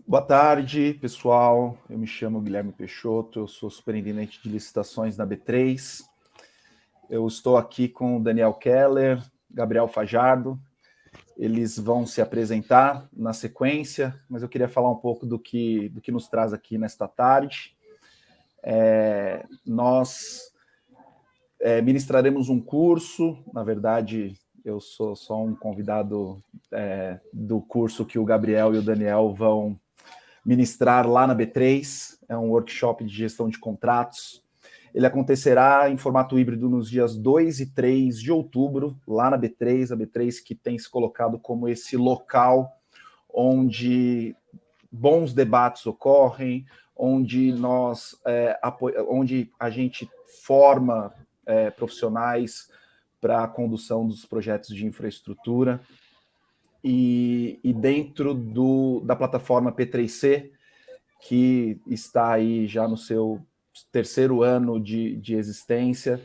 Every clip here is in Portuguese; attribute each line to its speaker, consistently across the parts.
Speaker 1: Boa tarde, pessoal. Eu me chamo Guilherme Peixoto, eu sou superintendente de licitações na B3. Eu estou aqui com o Daniel Keller, Gabriel Fajardo. Eles vão se apresentar na sequência, mas eu queria falar um pouco do que nos traz aqui nesta tarde. Nós ministraremos um curso, na verdade, eu sou só um convidado do curso que o Gabriel e o Daniel vão ministrar lá na B3, é um workshop de gestão de contratos. Ele acontecerá em formato híbrido nos dias 2 e 3 de outubro, lá na B3, a B3 que tem se colocado como esse local onde bons debates ocorrem, onde onde a gente forma profissionais para a condução dos projetos de infraestrutura. E dentro da plataforma P3C, que está aí já no seu terceiro ano de existência,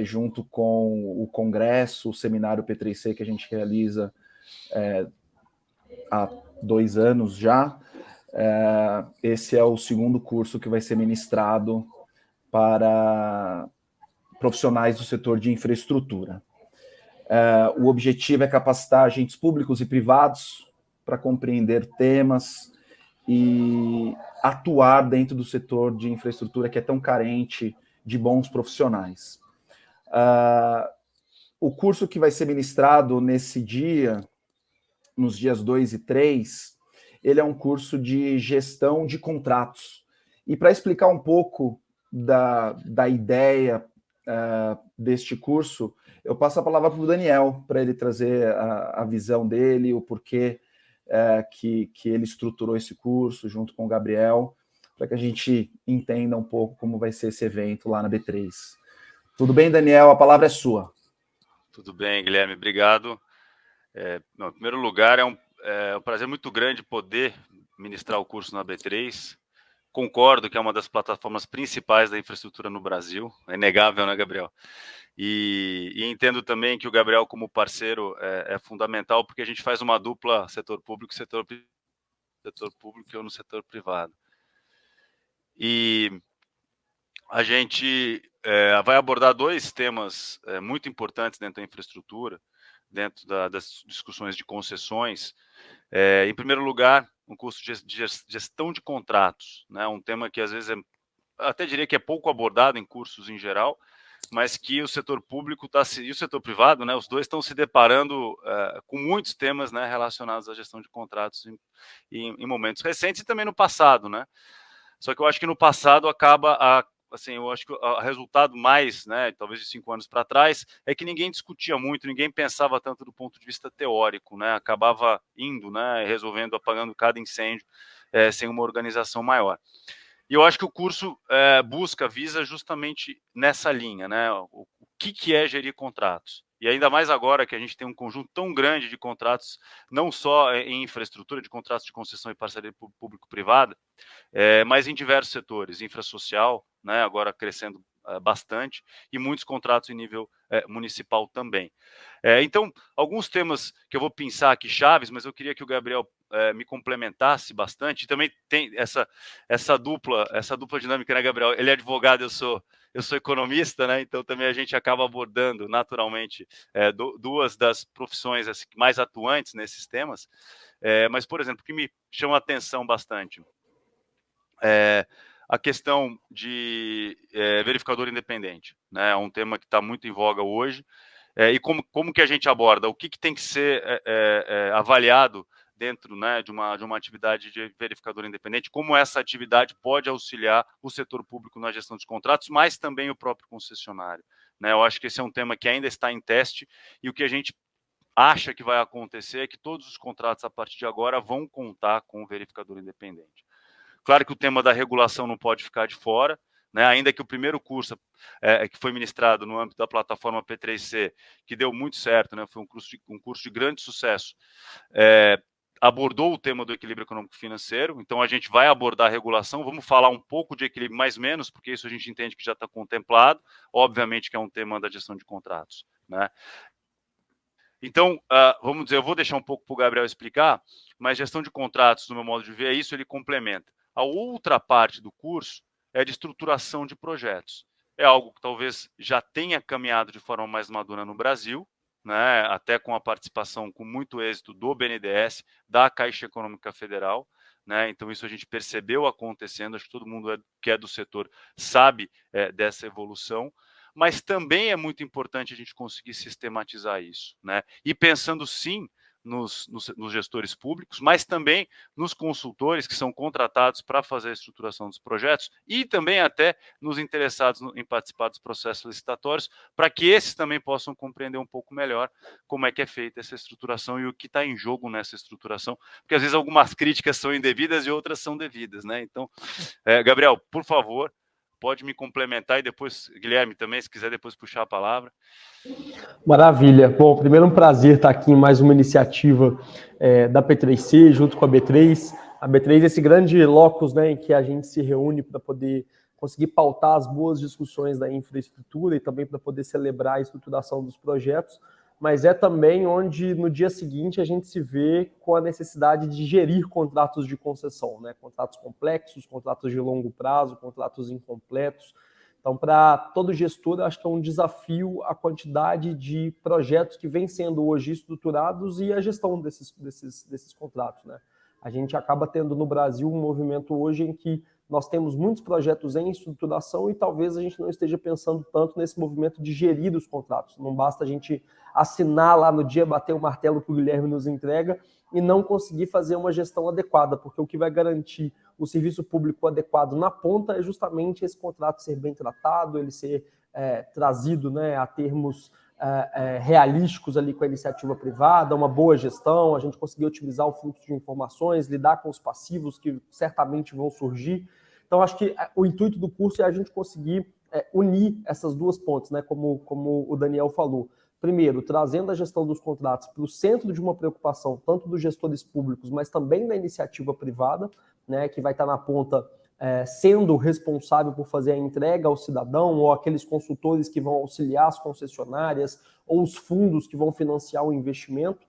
Speaker 1: junto com o congresso, o seminário P3C que a gente realiza há 2 anos já. Esse é o segundo curso que vai ser ministrado para profissionais do setor de infraestrutura. O objetivo é capacitar agentes públicos e privados para compreender temas e atuar dentro do setor de infraestrutura que é tão carente de bons profissionais. O curso que vai ser ministrado nesse dia, nos dias 2 e 3, ele é um curso de gestão de contratos. E para explicar um pouco da ideia deste curso, eu passo a palavra para o Daniel, para ele trazer a visão dele, o porquê que ele estruturou esse curso junto com o Gabriel, para que a gente entenda um pouco como vai ser esse evento lá na B3. Tudo bem, Daniel? A palavra é sua.
Speaker 2: Tudo bem, Guilherme, obrigado. Em primeiro lugar, é um prazer muito grande poder ministrar o curso na B3. Concordo que é uma das plataformas principais da infraestrutura no Brasil, é inegável, né, Gabriel? E entendo também que o Gabriel, como parceiro, é fundamental, porque a gente faz uma dupla setor público e eu no setor privado. E a gente vai abordar 2 temas muito importantes dentro da infraestrutura, dentro das discussões de concessões. Em primeiro lugar, um curso de gestão de contratos, né? Um tema que às vezes até diria que é pouco abordado em cursos em geral, mas que o setor público e o setor privado, né? Os dois estão se deparando com muitos temas, né, relacionados à gestão de contratos em momentos recentes e também no passado, né? Só que eu acho que no passado assim, eu acho que o resultado mais, né, talvez de 5 anos para trás, é que ninguém discutia muito, ninguém pensava tanto do ponto de vista teórico, né, acabava indo, né, resolvendo, apagando cada incêndio sem uma organização maior. E eu acho que o curso visa justamente nessa linha, né, o que é gerir contratos. E ainda mais agora que a gente tem um conjunto tão grande de contratos, não só em infraestrutura, de contratos de concessão e parceria público-privada, mas em diversos setores, infrasocial, né, agora crescendo bastante, e muitos contratos em nível municipal também. Então, alguns temas que eu vou pensar aqui chaves, mas eu queria que o Gabriel me complementasse bastante. Também tem essa dupla dinâmica, né, Gabriel? Ele é advogado, eu sou economista, né? Então também a gente acaba abordando naturalmente duas das profissões assim, mais atuantes nesses temas. Mas, por exemplo, o que me chama a atenção bastante a questão de verificador independente, né? É um tema que está muito em voga hoje. E como que a gente aborda? O que tem que ser avaliado dentro, né, de uma atividade de verificador independente? Como essa atividade pode auxiliar o setor público na gestão dos contratos, mas também o próprio concessionário, né? Eu acho que esse é um tema que ainda está em teste e o que a gente acha que vai acontecer é que todos os contratos a partir de agora vão contar com o verificador independente. Claro que o tema da regulação não pode ficar de fora, né? Ainda que o primeiro curso que foi ministrado no âmbito da plataforma P3C, que deu muito certo, né? Foi um curso de grande sucesso, abordou o tema do equilíbrio econômico-financeiro. Então a gente vai abordar a regulação, vamos falar um pouco de equilíbrio, mais menos, porque isso a gente entende que já está contemplado, obviamente que é um tema da gestão de contratos, né? Então, vamos dizer, eu vou deixar um pouco para o Gabriel explicar, mas gestão de contratos, no meu modo de ver, é isso, ele complementa. A outra parte do curso é de estruturação de projetos. É algo que talvez já tenha caminhado de forma mais madura no Brasil, né, até com a participação com muito êxito do BNDES, da Caixa Econômica Federal, né, então isso a gente percebeu acontecendo, acho que todo mundo que é do setor sabe dessa evolução, mas também é muito importante a gente conseguir sistematizar isso, né? E pensando sim nos gestores públicos, mas também nos consultores que são contratados para fazer a estruturação dos projetos e também até nos interessados em participar dos processos licitatórios, para que esses também possam compreender um pouco melhor como é que é feita essa estruturação e o que está em jogo nessa estruturação, porque às vezes algumas críticas são indevidas e outras são devidas, né? Então, Gabriel, por favor, pode me complementar e depois, Guilherme, também, se quiser depois puxar a palavra.
Speaker 3: Maravilha. Bom, primeiro um prazer estar aqui em mais uma iniciativa da P3C, junto com a B3. A B3 é esse grande locus, né, em que a gente se reúne para poder conseguir pautar as boas discussões da infraestrutura e também para poder celebrar a estruturação dos projetos, mas é também onde no dia seguinte a gente se vê com a necessidade de gerir contratos de concessão, né? Contratos complexos, contratos de longo prazo, contratos incompletos. Então, para todo gestor, acho que é um desafio a quantidade de projetos que vêm sendo hoje estruturados e a gestão desses contratos, né? A gente acaba tendo no Brasil um movimento hoje em que nós temos muitos projetos em estruturação e talvez a gente não esteja pensando tanto nesse movimento de gerir os contratos. Não basta a gente assinar lá no dia, bater o martelo que o Guilherme nos entrega e não conseguir fazer uma gestão adequada, porque o que vai garantir o serviço público adequado na ponta é justamente esse contrato ser bem tratado, ele ser trazido, né, a termos realísticos ali com a iniciativa privada, uma boa gestão, a gente conseguir otimizar o fluxo de informações, lidar com os passivos que certamente vão surgir. Então, acho que o intuito do curso é a gente conseguir unir essas duas pontes, né, como o Daniel falou. Primeiro, trazendo a gestão dos contratos para o centro de uma preocupação, tanto dos gestores públicos, mas também da iniciativa privada, né, que vai estar na ponta sendo responsável por fazer a entrega ao cidadão, ou aqueles consultores que vão auxiliar as concessionárias, ou os fundos que vão financiar o investimento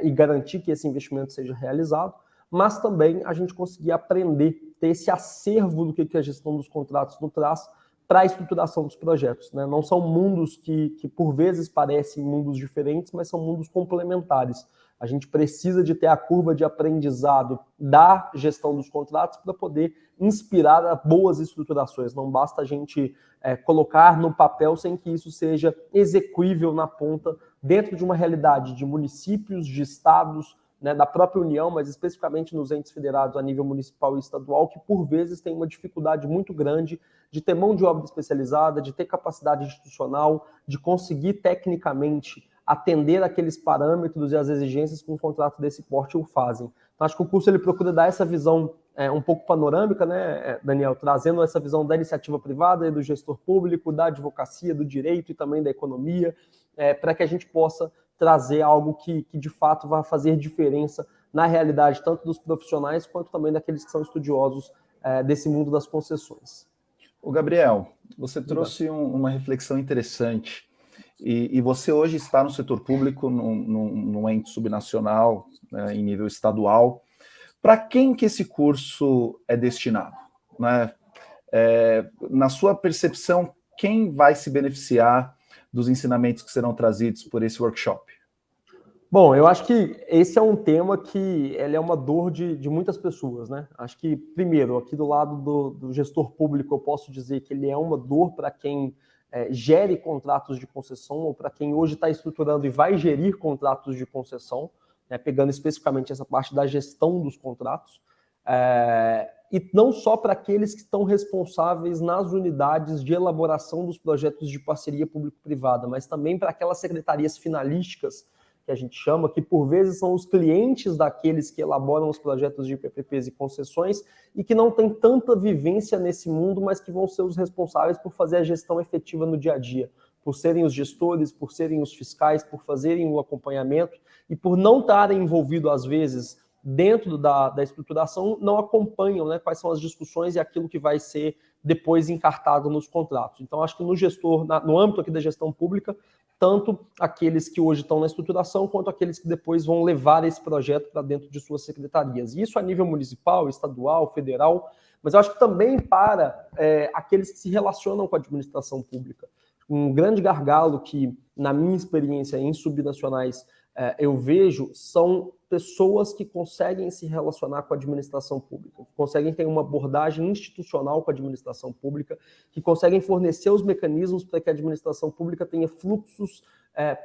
Speaker 3: e garantir que esse investimento seja realizado, mas também a gente conseguir aprender, ter esse acervo do que a gestão dos contratos nos traz para a estruturação dos projetos, né? Não são mundos que por vezes parecem mundos diferentes, mas são mundos complementares. A gente precisa de ter a curva de aprendizado da gestão dos contratos para poder inspirar a boas estruturações. Não basta a gente colocar no papel sem que isso seja execuível na ponta, dentro de uma realidade de municípios, de estados, né, da própria União, mas especificamente nos entes federados a nível municipal e estadual, que por vezes tem uma dificuldade muito grande de ter mão de obra especializada, de ter capacidade institucional, de conseguir tecnicamente atender aqueles parâmetros e as exigências que um contrato desse porte o fazem. Então, acho que o curso ele procura dar essa visão um pouco panorâmica, né, Daniel, trazendo essa visão da iniciativa privada e do gestor público, da advocacia, do direito e também da economia, para que a gente possa trazer algo que de fato vai fazer diferença na realidade, tanto dos profissionais quanto também daqueles que são estudiosos desse mundo das concessões.
Speaker 1: O Gabriel, você trouxe uma reflexão interessante. E você hoje está no setor público, num ente subnacional, né, em nível estadual. Para quem que esse curso é destinado? Né? Na sua percepção, quem vai se beneficiar dos ensinamentos que serão trazidos por esse workshop?
Speaker 3: Bom, eu acho que esse é um tema que ele é uma dor de muitas pessoas, né? Acho que, primeiro, aqui do lado do gestor público, eu posso dizer que ele é uma dor para quem gere contratos de concessão ou para quem hoje está estruturando e vai gerir contratos de concessão, né, pegando especificamente essa parte da gestão dos contratos, e não só para aqueles que estão responsáveis nas unidades de elaboração dos projetos de parceria público-privada, mas também para aquelas secretarias finalísticas, que a gente chama, que por vezes são os clientes daqueles que elaboram os projetos de PPPs e concessões e que não têm tanta vivência nesse mundo, mas que vão ser os responsáveis por fazer a gestão efetiva no dia a dia, por serem os gestores, por serem os fiscais, por fazerem o acompanhamento e por não estarem envolvidos, às vezes, dentro da estruturação, não acompanham, né, quais são as discussões e aquilo que vai ser depois encartado nos contratos. Então, acho que no gestor, no âmbito aqui da gestão pública, tanto aqueles que hoje estão na estruturação, quanto aqueles que depois vão levar esse projeto para dentro de suas secretarias. E isso a nível municipal, estadual, federal, mas eu acho que também para aqueles que se relacionam com a administração pública. Um grande gargalo que, na minha experiência em subnacionais, eu vejo são pessoas que conseguem se relacionar com a administração pública, que conseguem ter uma abordagem institucional com a administração pública, que conseguem fornecer os mecanismos para que a administração pública tenha fluxos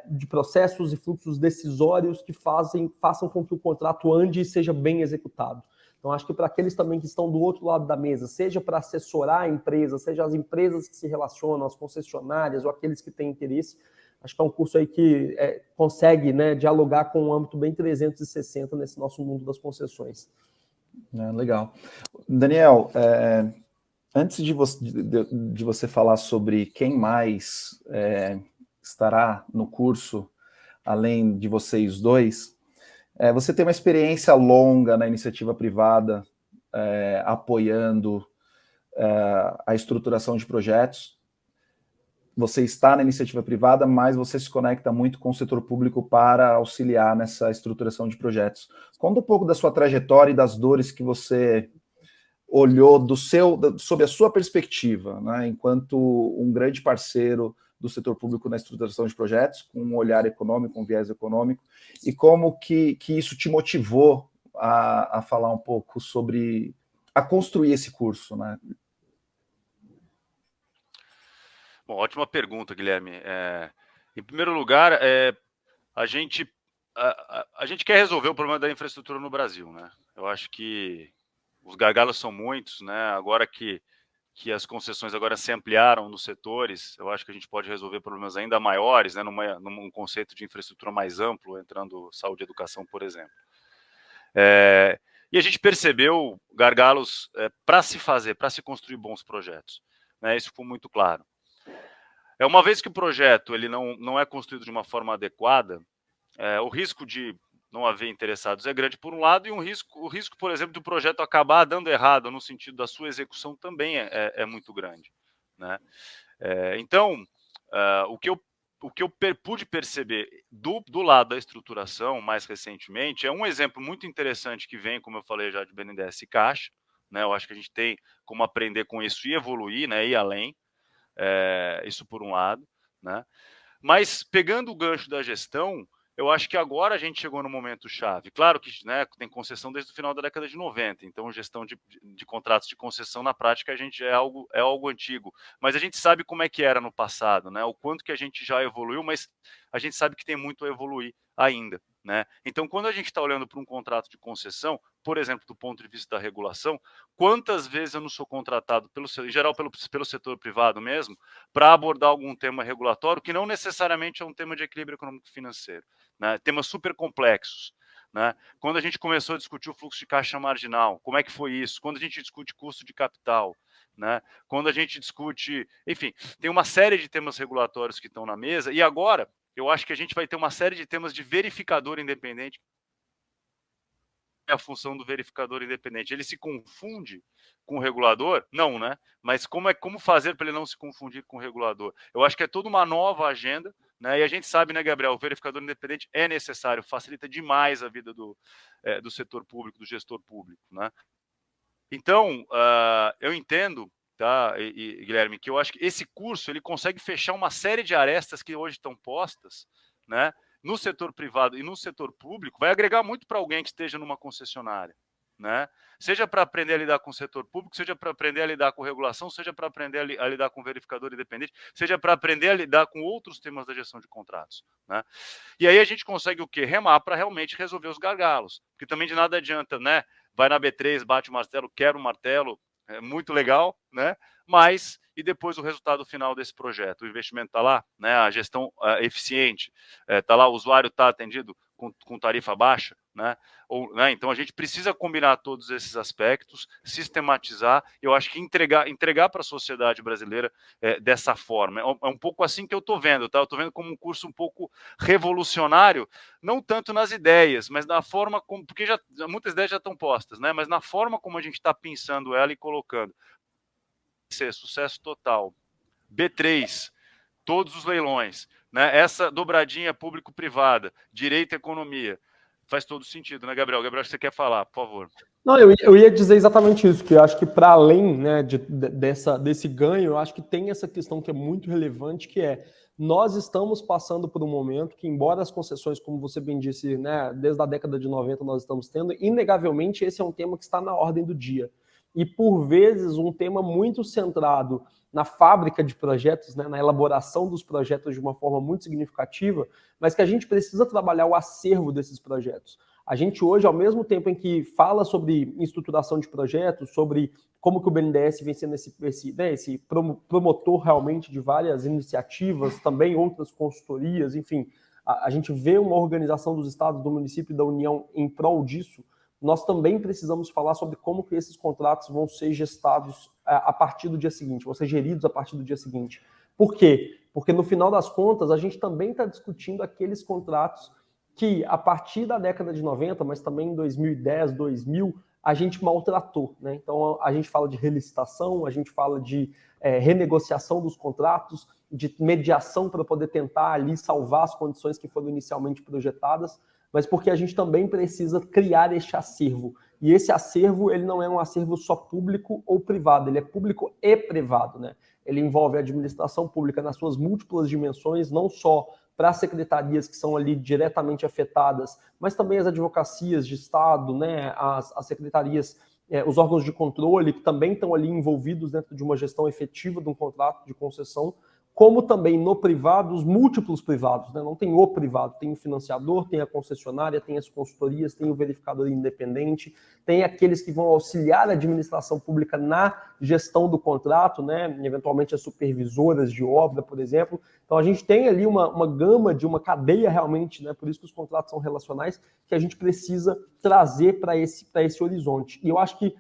Speaker 3: de processos e fluxos decisórios que façam com que o contrato ande e seja bem executado. Então, acho que para aqueles também que estão do outro lado da mesa, seja para assessorar a empresa, seja as empresas que se relacionam, as concessionárias ou aqueles que têm interesse, acho que é um curso aí que consegue, né, dialogar com um âmbito bem 360 nesse nosso mundo das concessões.
Speaker 1: Legal. Daniel, antes de você falar sobre quem mais estará no curso, além de vocês dois, você tem uma experiência longa na iniciativa privada, apoiando a estruturação de projetos. Você está na iniciativa privada, mas você se conecta muito com o setor público para auxiliar nessa estruturação de projetos. Conta um pouco da sua trajetória e das dores que você olhou sob a sua perspectiva, né, enquanto um grande parceiro do setor público na estruturação de projetos, com um olhar econômico, um viés econômico, e como que isso te motivou a falar um pouco a construir esse curso, né?
Speaker 2: Bom, ótima pergunta, Guilherme. Em primeiro lugar, a gente quer resolver o problema da infraestrutura no Brasil, né? Eu acho que os gargalos são muitos, né? Agora que as concessões agora se ampliaram nos setores, eu acho que a gente pode resolver problemas ainda maiores, né? Num conceito de infraestrutura mais amplo, entrando saúde e educação, por exemplo. E a gente percebeu gargalos para se construir bons projetos, né? Isso ficou muito claro. Uma vez que o projeto ele não é construído de uma forma adequada, o risco de não haver interessados é grande por um lado, e o risco, por exemplo, do projeto acabar dando errado no sentido da sua execução também é muito grande, né? Então, o que eu pude perceber do lado da estruturação mais recentemente é um exemplo muito interessante que vem, como eu falei já, de BNDES e Caixa, né? Eu acho que a gente tem como aprender com isso e evoluir, né? Ir além. Isso por um lado, né? Mas pegando o gancho da gestão, eu acho que agora a gente chegou no momento chave. Claro que, né, tem concessão desde o final da década de 90, então gestão de contratos de concessão na prática a gente é algo antigo, mas a gente sabe como é que era no passado, né? O quanto que a gente já evoluiu, mas a gente sabe que tem muito a evoluir ainda, né? Então, quando a gente está olhando para um contrato de concessão, por exemplo, do ponto de vista da regulação, quantas vezes eu não sou contratado, em geral pelo setor privado mesmo, para abordar algum tema regulatório que não necessariamente é um tema de equilíbrio econômico-financeiro, né? Temas super complexos, né? Quando a gente começou a discutir o fluxo de caixa marginal, como é que foi isso? Quando a gente discute custo de capital, né? Quando a gente discute, enfim, tem uma série de temas regulatórios que estão na mesa, e agora eu acho que a gente vai ter uma série de temas de verificador independente. É a função do verificador independente. Ele se confunde com o regulador? Não, né? Mas como fazer para ele não se confundir com o regulador? Eu acho que é toda uma nova agenda, né? E a gente sabe, né, Gabriel, o verificador independente é necessário, facilita demais a vida do setor público, do gestor público, né? Então, eu entendo, tá, Guilherme, que eu acho que esse curso ele consegue fechar uma série de arestas que hoje estão postas, né? No setor privado e no setor público, vai agregar muito para alguém que esteja numa concessionária, né? Seja para aprender a lidar com o setor público, seja para aprender a lidar com regulação, seja para aprender a lidar com verificador independente, seja para aprender a lidar com outros temas da gestão de contratos, né? E aí a gente consegue o quê? Remar para realmente resolver os gargalos, porque também de nada adianta, né? Vai na B3, bate o martelo, quebra o martelo, é muito legal, né? Mas e depois o resultado final desse projeto? O investimento está lá, né? A gestão eficiente, está lá, o usuário está atendido com tarifa baixa, né? Então a gente precisa combinar todos esses aspectos, sistematizar. Eu acho que entregar para a sociedade brasileira dessa forma. É um pouco assim que eu estou vendo, tá? Eu estou vendo como um curso um pouco revolucionário, não tanto nas ideias, mas na forma como, porque muitas ideias já estão postas, né? Mas na forma como a gente está pensando ela e colocando. Ser sucesso total. B3, todos os leilões, né? Essa dobradinha público-privada, direito e economia, faz todo sentido, né, Gabriel? Gabriel, acho que você quer falar, por favor.
Speaker 3: Não, eu ia dizer exatamente isso, que eu acho que para além, né, desse ganho, eu acho que tem essa questão que é muito relevante, que é nós estamos passando por um momento que, embora as concessões, como você bem disse, né, desde a década de 90 nós estamos tendo, inegavelmente esse é um tema que está na ordem do dia. E, por vezes, um tema muito centrado na fábrica de projetos, né, na elaboração dos projetos de uma forma muito significativa, mas que a gente precisa trabalhar o acervo desses projetos. A gente hoje, ao mesmo tempo em que fala sobre estruturação de projetos, sobre como que o BNDES vem sendo esse promotor realmente de várias iniciativas, também outras consultorias, enfim, a gente vê uma organização dos estados, do município e da União em prol disso. Nós também precisamos falar sobre como que esses contratos vão ser gestados a partir do dia seguinte, vão ser geridos a partir do dia seguinte. Por quê? Porque, no final das contas, a gente também está discutindo aqueles contratos que, a partir da década de 90, mas também em 2010, 2000, a gente maltratou, né? Então, a gente fala de relicitação, a gente fala de renegociação dos contratos, de mediação para poder tentar ali salvar as condições que foram inicialmente projetadas, mas porque a gente também precisa criar este acervo. E esse acervo, ele não é um acervo só público ou privado, ele é público e privado, né? Ele envolve a administração pública nas suas múltiplas dimensões, não só para as secretarias que são ali diretamente afetadas, mas também as advocacias de Estado, né, as secretarias, os órgãos de controle que também estão ali envolvidos dentro de uma gestão efetiva de um contrato de concessão, como também no privado, os múltiplos privados, né? Não tem o privado, tem o financiador, tem a concessionária, tem as consultorias, tem o verificador independente, tem aqueles que vão auxiliar a administração pública na gestão do contrato, né? Eventualmente as supervisoras de obra, por exemplo. Então a gente tem ali uma gama de uma cadeia realmente, né? Por isso que os contratos são relacionais, que a gente precisa trazer para esse horizonte. E eu acho que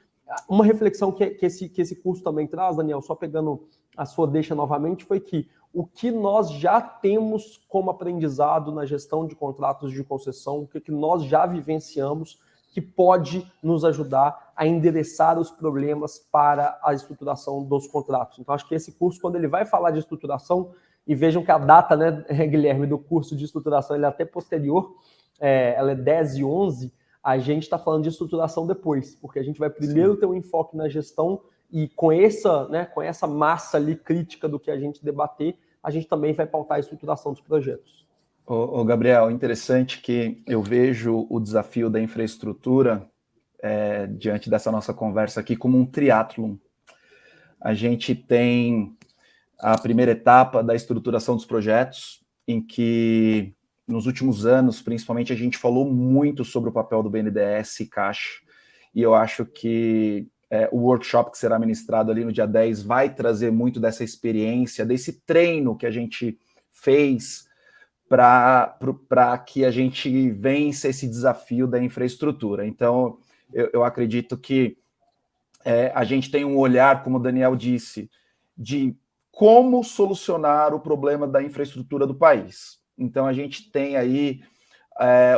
Speaker 3: uma reflexão que esse curso também traz, Daniel, só pegando a sua deixa novamente, foi que o que nós já temos como aprendizado na gestão de contratos de concessão, o que nós já vivenciamos, que pode nos ajudar a endereçar os problemas para a estruturação dos contratos. Então, acho que esse curso, quando ele vai falar de estruturação, e vejam que a data, né, Guilherme, do curso de estruturação, ele é até posterior, ela é 10/11, a gente está falando de estruturação depois, porque a gente vai primeiro ter um enfoque na gestão e com essa massa ali crítica do que a gente debater, a gente também vai pautar a estruturação dos projetos.
Speaker 1: Ô Gabriel, interessante que eu vejo o desafio da infraestrutura diante dessa nossa conversa aqui como um triatlon. A gente tem a primeira etapa da estruturação dos projetos, em que nos últimos anos, principalmente, a gente falou muito sobre o papel do BNDES e Caixa, e eu acho que o workshop que será ministrado ali no dia 10 vai trazer muito dessa experiência, desse treino que a gente fez para que a gente vença esse desafio da infraestrutura. Então, eu acredito que a gente tem um olhar, como o Daniel disse, de como solucionar o problema da infraestrutura do país. Então, a gente tem aí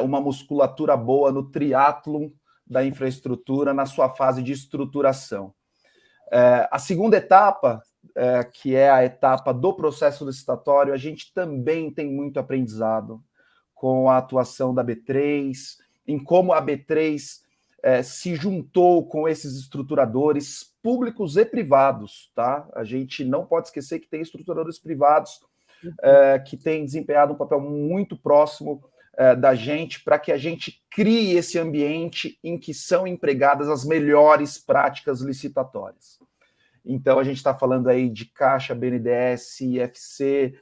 Speaker 1: uma musculatura boa no triatlon da infraestrutura na sua fase de estruturação. A segunda etapa, que é a etapa do processo licitatório, a gente também tem muito aprendizado com a atuação da B3, em como a B3 se juntou com esses estruturadores públicos e privados, tá? A gente não pode esquecer que tem estruturadores privados que têm desempenhado um papel muito próximo da gente, para que a gente crie esse ambiente em que são empregadas as melhores práticas licitatórias. Então, a gente está falando aí de Caixa, BNDES, IFC,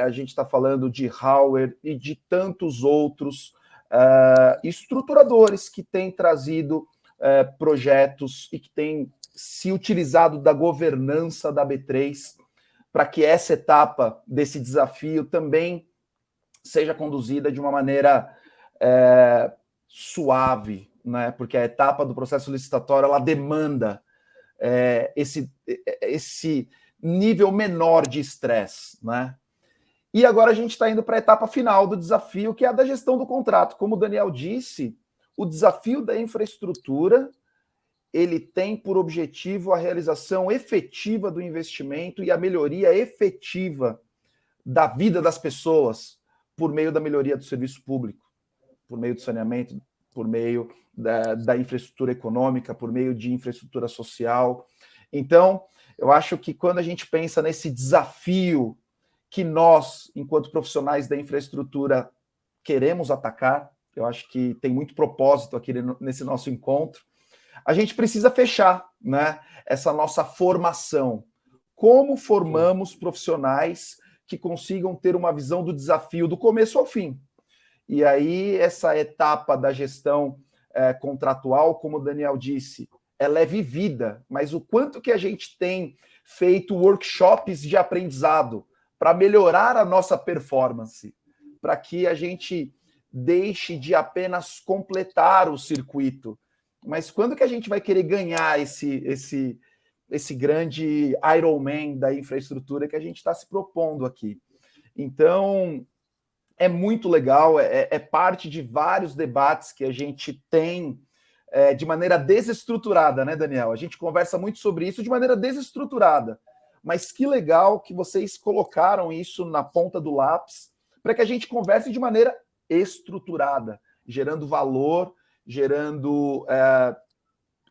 Speaker 1: a gente está falando de Hauer e de tantos outros estruturadores que têm trazido projetos e que têm se utilizado da governança da B3 para que essa etapa desse desafio também seja conduzida de uma maneira suave, né? Porque a etapa do processo licitatório ela demanda esse nível menor de estresse, né? E agora a gente está indo para a etapa final do desafio, que é a da gestão do contrato. Como o Daniel disse, o desafio da infraestrutura ele tem por objetivo a realização efetiva do investimento e a melhoria efetiva da vida das pessoas por meio da melhoria do serviço público, por meio do saneamento, por meio da infraestrutura econômica, por meio de infraestrutura social. Então, eu acho que quando a gente pensa nesse desafio que nós, enquanto profissionais da infraestrutura, queremos atacar, eu acho que tem muito propósito aqui nesse nosso encontro, a gente precisa fechar, né, essa nossa formação. Como formamos profissionais que consigam ter uma visão do desafio do começo ao fim? E aí, essa etapa da gestão contratual, como o Daniel disse, ela é vivida, mas o quanto que a gente tem feito workshops de aprendizado para melhorar a nossa performance, para que a gente deixe de apenas completar o circuito. Mas quando que a gente vai querer ganhar esse grande Ironman da infraestrutura que a gente está se propondo aqui? Então, é muito legal, é parte de vários debates que a gente tem de maneira desestruturada, né, Daniel? A gente conversa muito sobre isso de maneira desestruturada. Mas que legal que vocês colocaram isso na ponta do lápis para que a gente converse de maneira estruturada, gerando valor, gerando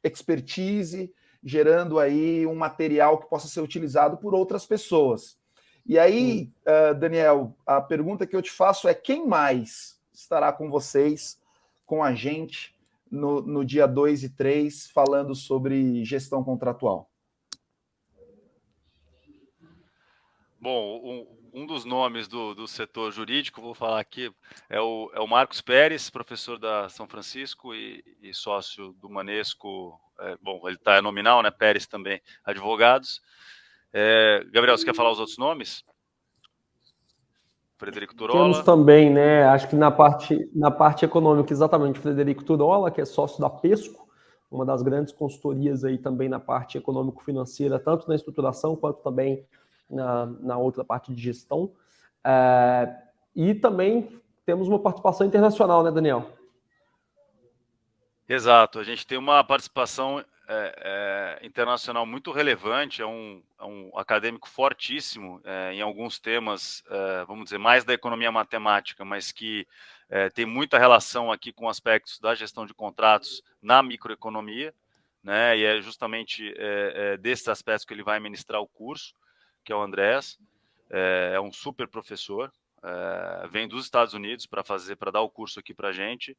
Speaker 1: expertise, gerando aí um material que possa ser utilizado por outras pessoas. E aí, Daniel, a pergunta que eu te faço é: quem mais estará com vocês, com a gente, no dia 2 e 3, falando sobre gestão contratual?
Speaker 2: Bom, um dos nomes do setor jurídico, vou falar aqui, é o Marcos Pérez, professor da São Francisco e sócio do Manesco. Bom, ele está nominal, né? Pérez também, advogados. Gabriel, você quer falar os outros nomes? Frederico Turola.
Speaker 3: Temos também, né? Acho que na parte econômica, exatamente, Frederico Turola, que é sócio da Pesco, uma das grandes consultorias aí também na parte econômico-financeira, tanto na estruturação quanto também na outra parte de gestão. E também temos uma participação internacional, né, Daniel?
Speaker 2: Exato, a gente tem uma participação internacional muito relevante, é um acadêmico fortíssimo em alguns temas, vamos dizer, mais da economia matemática, mas que tem muita relação aqui com aspectos da gestão de contratos na microeconomia, né? E é justamente desses aspectos que ele vai ministrar o curso, que é o Andrés. É um super professor, vem dos Estados Unidos para dar o curso aqui para a gente.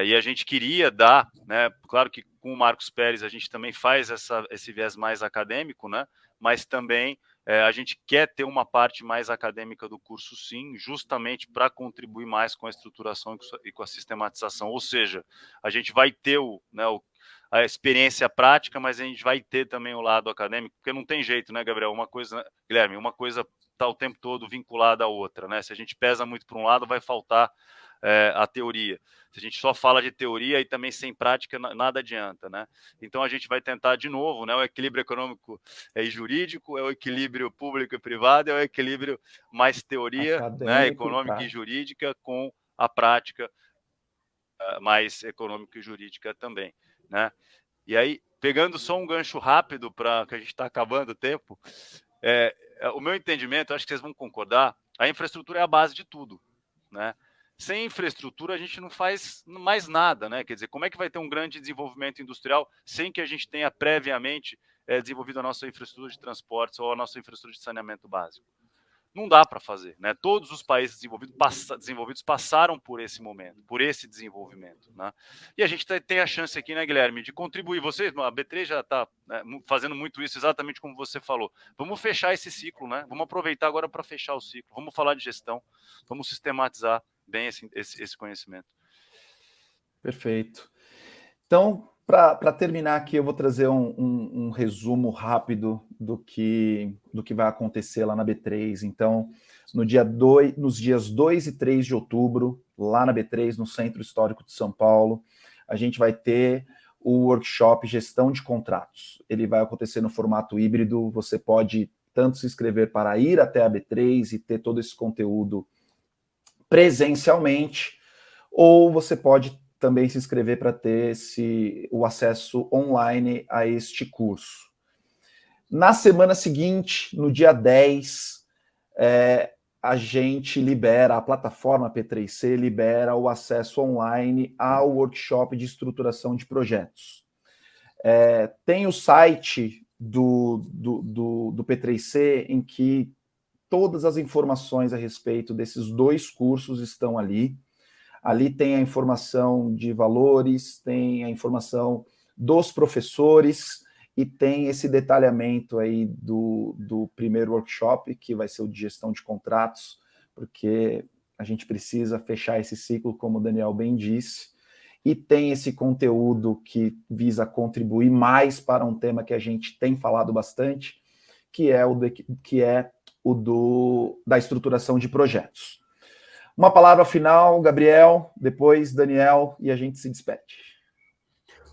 Speaker 2: E a gente queria dar, né? Claro que com o Marcos Pérez a gente também faz esse viés mais acadêmico, né? Mas também a gente quer ter uma parte mais acadêmica do curso, sim, justamente para contribuir mais com a estruturação e com a sistematização. Ou seja, a gente vai ter a experiência prática, mas a gente vai ter também o lado acadêmico, porque não tem jeito, né, Gabriel? Guilherme, uma coisa está o tempo todo vinculada à outra, né? Se a gente pesa muito para um lado, vai faltar a teoria. Se a gente só fala de teoria e também sem prática, nada adianta, né? Então a gente vai tentar de novo, né? O equilíbrio econômico e jurídico, é o equilíbrio público e privado, é o equilíbrio mais teoria, acadêmico, né? Econômica e jurídica com a prática mais econômica e jurídica também, né? E aí, pegando só um gancho rápido, para que a gente está acabando o tempo, o meu entendimento, acho que vocês vão concordar, a infraestrutura é a base de tudo, né? Sem infraestrutura a gente não faz mais nada, né? Quer dizer, como é que vai ter um grande desenvolvimento industrial sem que a gente tenha previamente desenvolvido a nossa infraestrutura de transportes ou a nossa infraestrutura de saneamento básico? Não dá para fazer, né? Todos os países desenvolvidos passaram por esse momento, por esse desenvolvimento, né? E a gente tem a chance aqui, né, Guilherme, de contribuir. Vocês, a B3 já está fazendo muito isso, exatamente como você falou. Vamos fechar esse ciclo, né? Vamos aproveitar agora para fechar o ciclo. Vamos falar de gestão, vamos sistematizar bem esse conhecimento.
Speaker 1: Perfeito. Então, para terminar aqui, eu vou trazer um resumo rápido do que vai acontecer lá na B3. Então, nos dias 2 e 3 de outubro, lá na B3, no Centro Histórico de São Paulo, a gente vai ter o workshop Gestão de Contratos. Ele vai acontecer no formato híbrido, você pode tanto se inscrever para ir até a B3 e ter todo esse conteúdo presencialmente, ou você pode também se inscrever para ter o acesso online a este curso. Na semana seguinte, no dia 10, a gente libera, a plataforma P3C libera o acesso online ao workshop de estruturação de projetos. Tem o site do P3C em que todas as informações a respeito desses 2 cursos estão ali. Ali tem a informação de valores, tem a informação dos professores e tem esse detalhamento aí do primeiro workshop, que vai ser o de gestão de contratos, porque a gente precisa fechar esse ciclo, como o Daniel bem disse, e tem esse conteúdo que visa contribuir mais para um tema que a gente tem falado bastante, que é da estruturação de projetos. Uma palavra final, Gabriel, depois Daniel, e a gente se despede.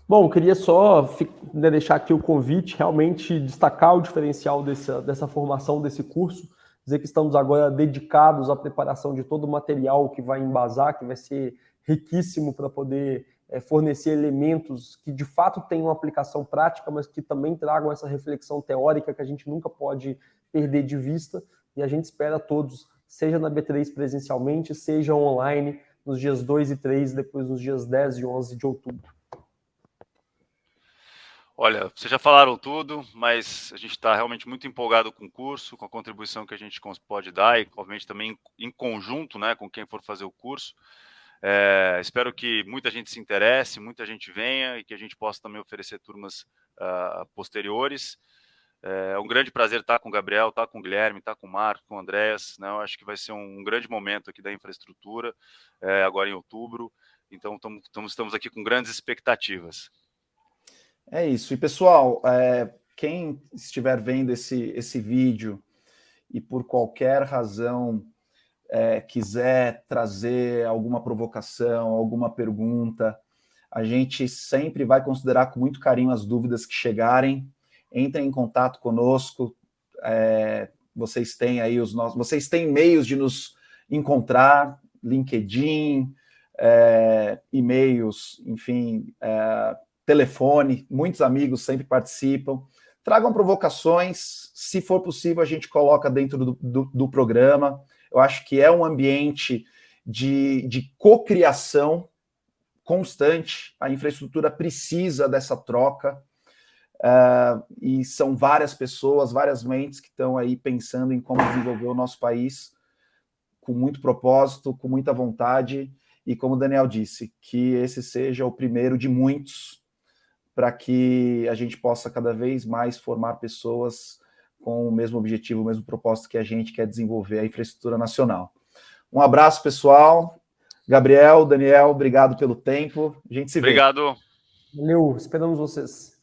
Speaker 3: Bom, eu queria só deixar aqui o convite, realmente destacar o diferencial dessa formação, desse curso, dizer que estamos agora dedicados à preparação de todo o material que vai embasar, que vai ser riquíssimo para poder fornecer elementos que de fato tenham aplicação prática, mas que também tragam essa reflexão teórica que a gente nunca pode perder de vista, e a gente espera todos, seja na B3 presencialmente, seja online, nos dias 2 e 3, depois nos dias 10 e 11 de outubro.
Speaker 2: Olha, vocês já falaram tudo, mas a gente está realmente muito empolgado com o curso, com a contribuição que a gente pode dar e, obviamente, também em conjunto, né, com quem for fazer o curso. Espero que muita gente se interesse, muita gente venha e que a gente possa também oferecer turmas posteriores. É um grande prazer estar com o Gabriel, estar com o Guilherme, estar com o Marco, com o Andréas, né? Eu acho que vai ser um grande momento aqui da infraestrutura, agora em outubro. Então, estamos aqui com grandes expectativas.
Speaker 1: É isso. E, pessoal, quem estiver vendo esse vídeo e por qualquer razão quiser trazer alguma provocação, alguma pergunta, a gente sempre vai considerar com muito carinho as dúvidas que chegarem. Entrem em contato conosco. Vocês têm aí vocês têm meios de nos encontrar, LinkedIn, e-mails, enfim, telefone, muitos amigos sempre participam. Tragam provocações, se for possível, a gente coloca dentro do programa. Eu acho que é um ambiente de cocriação constante. A infraestrutura precisa dessa troca, e são várias pessoas, várias mentes que estão aí pensando em como desenvolver o nosso país com muito propósito, com muita vontade, e como o Daniel disse, que esse seja o primeiro de muitos, para que a gente possa cada vez mais formar pessoas com o mesmo objetivo, o mesmo propósito que a gente quer desenvolver, a infraestrutura nacional. Um abraço, pessoal. Gabriel, Daniel, obrigado pelo tempo. A gente se vê.
Speaker 2: Obrigado.
Speaker 3: Valeu, esperamos vocês.